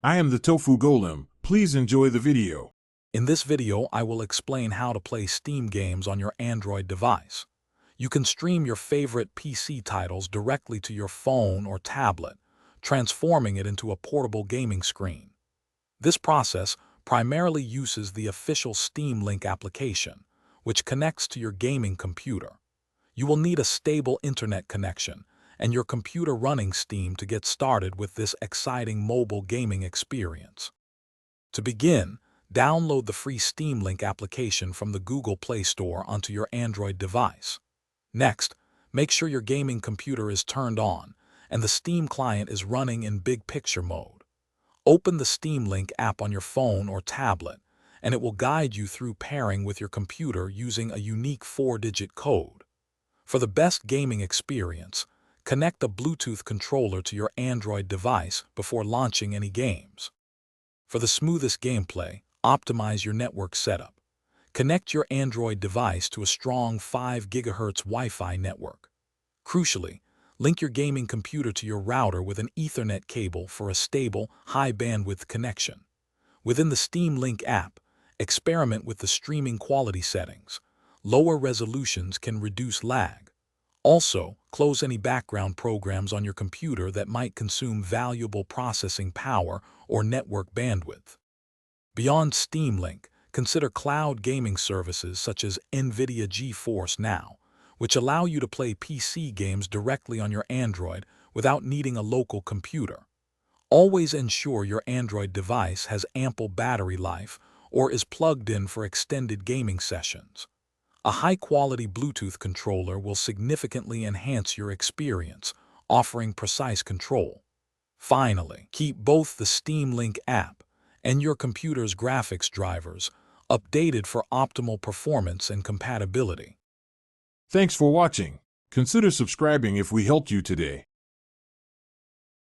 I am the Tofu Golem. Please enjoy the video. In this video, I will explain how to play Steam games on your Android device. You can stream your favorite PC titles directly to your phone or tablet, transforming it into a portable gaming screen. This process primarily uses the official Steam Link application, which connects to your gaming computer. You will need a stable internet connection and your computer running Steam to get started with this exciting mobile gaming experience. To begin, download the free Steam Link application from the Google Play Store onto your Android device. Next, make sure your gaming computer is turned on and the Steam client is running in big picture mode. Open the Steam Link app on your phone or tablet, and it will guide you through pairing with your computer using a unique 4-digit code. For the best gaming experience, connect a Bluetooth controller to your Android device before launching any games. For the smoothest gameplay, optimize your network setup. Connect your Android device to a strong 5 GHz Wi-Fi network. Crucially, link your gaming computer to your router with an Ethernet cable for a stable, high-bandwidth connection. Within the Steam Link app, experiment with the streaming quality settings. Lower resolutions can reduce lag. Also, close any background programs on your computer that might consume valuable processing power or network bandwidth. Beyond Steam Link, consider cloud gaming services such as NVIDIA GeForce Now, which allow you to play PC games directly on your Android without needing a local computer. Always ensure your Android device has ample battery life or is plugged in for extended gaming sessions. A high-quality Bluetooth controller will significantly enhance your experience, offering precise control. Finally, keep both the Steam Link app and your computer's graphics drivers updated for optimal performance and compatibility. Thanks for watching. Consider subscribing if we helped you today.